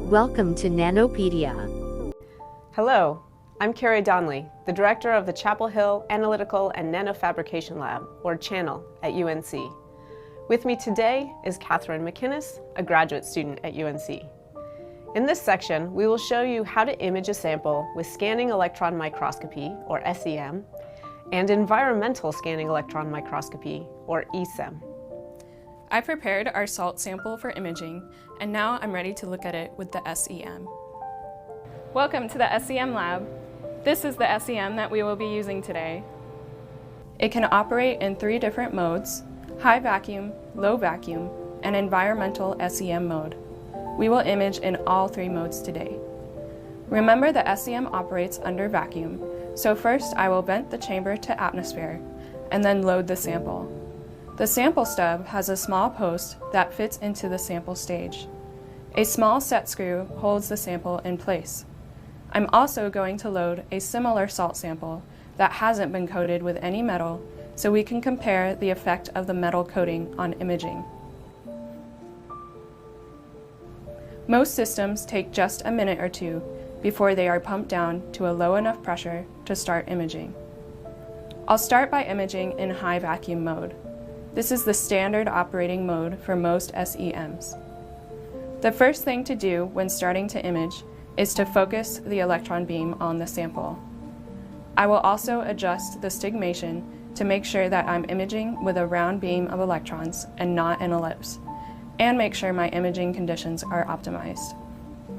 Welcome to Nanopedia. Hello, I'm Carrie Donnelly, the director of the Chapel Hill Analytical and Nanofabrication Lab, or CHANNEL, at UNC. With me today is Catherine McInnes, a graduate student at UNC. In this section, we will show you how to image a sample with scanning electron microscopy, or SEM, and environmental scanning electron microscopy, or ESEM. I prepared our salt sample for imaging, and now I'm ready to look at it with the SEM. Welcome to the SEM lab. This is the SEM that we will be using today. It can operate in 3 different modes: high vacuum, low vacuum, and environmental SEM mode. We will image in all 3 modes today. Remember, the SEM operates under vacuum, so first I will vent the chamber to atmosphere and then load the sample. The sample stub has a small post that fits into the sample stage. A small set screw holds the sample in place. I'm also going to load a similar salt sample that hasn't been coated with any metal, so we can compare the effect of the metal coating on imaging. Most systems take just a minute or 2 before they are pumped down to a low enough pressure to start imaging. I'll start by imaging in high vacuum mode. This is the standard operating mode for most SEMs. The first thing to do when starting to image is to focus the electron beam on the sample. I will also adjust the stigmation to make sure that I'm imaging with a round beam of electrons and not an ellipse, and make sure my imaging conditions are optimized.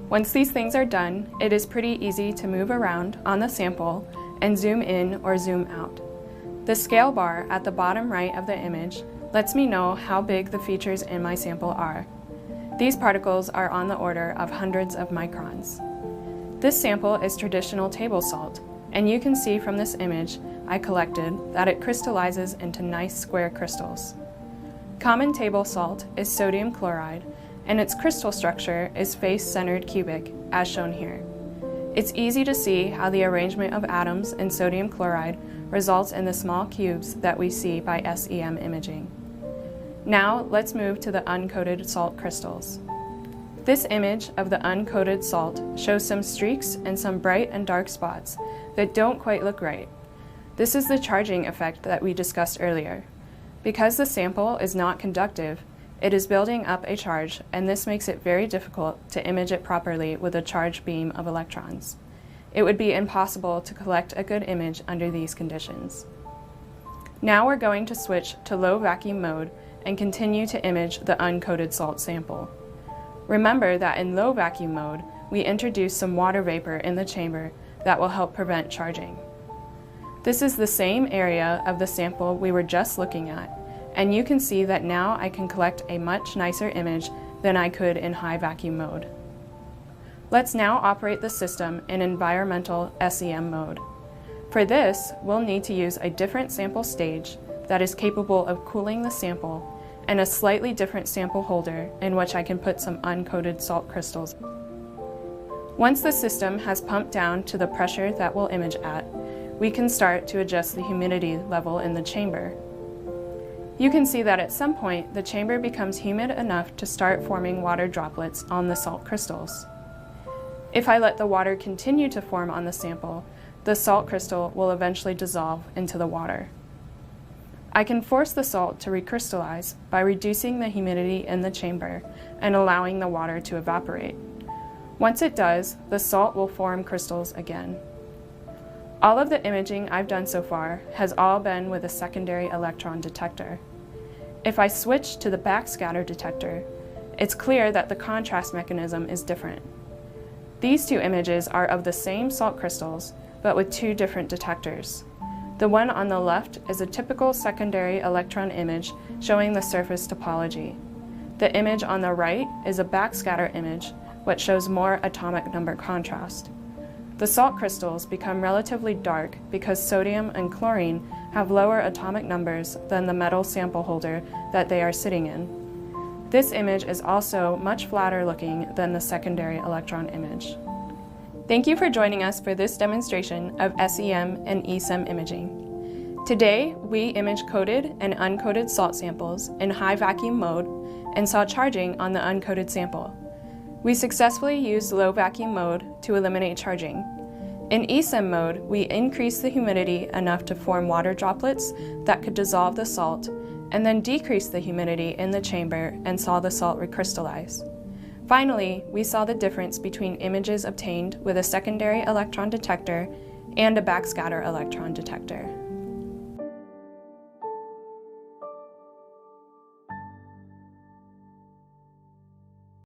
Once these things are done, it is pretty easy to move around on the sample and zoom in or zoom out. The scale bar at the bottom right of the image lets me know how big the features in my sample are. These particles are on the order of hundreds of microns. This sample is traditional table salt, and you can see from this image I collected that it crystallizes into nice square crystals. Common table salt is sodium chloride, and its crystal structure is face-centered cubic, as shown here. It's easy to see how the arrangement of atoms in sodium chloride results in the small cubes that we see by SEM imaging. Now let's move to the uncoated salt crystals. This image of the uncoated salt shows some streaks and some bright and dark spots that don't quite look right. This is the charging effect that we discussed earlier. Because the sample is not conductive, it is building up a charge, and this makes it very difficult to image it properly with a charged beam of electrons. It would be impossible to collect a good image under these conditions. Now we're going to switch to low vacuum mode and continue to image the uncoated salt sample. Remember that in low vacuum mode, we introduce some water vapor in the chamber that will help prevent charging. This is the same area of the sample we were just looking at, and you can see that now I can collect a much nicer image than I could in high vacuum mode. Let's now operate the system in environmental SEM mode. For this, we'll need to use a different sample stage that is capable of cooling the sample and a slightly different sample holder in which I can put some uncoated salt crystals. Once the system has pumped down to the pressure that we'll image at, we can start to adjust the humidity level in the chamber. You can see that at some point the chamber becomes humid enough to start forming water droplets on the salt crystals. If I let the water continue to form on the sample, the salt crystal will eventually dissolve into the water. I can force the salt to recrystallize by reducing the humidity in the chamber and allowing the water to evaporate. Once it does, the salt will form crystals again. All of the imaging I've done so far has all been with a secondary electron detector. If I switch to the backscatter detector, it's clear that the contrast mechanism is different. These 2 images are of the same salt crystals, but with 2 different detectors. The one on the left is a typical secondary electron image showing the surface topology. The image on the right is a backscatter image, which shows more atomic number contrast. The salt crystals become relatively dark because sodium and chlorine have lower atomic numbers than the metal sample holder that they are sitting in. This image is also much flatter looking than the secondary electron image. Thank you for joining us for this demonstration of SEM and ESEM imaging. Today, we image coated and uncoated salt samples in high vacuum mode and saw charging on the uncoated sample. We successfully used low vacuum mode to eliminate charging. In ESEM mode, we increased the humidity enough to form water droplets that could dissolve the salt, and then decreased the humidity in the chamber and saw the salt recrystallize. Finally, we saw the difference between images obtained with a secondary electron detector and a backscatter electron detector.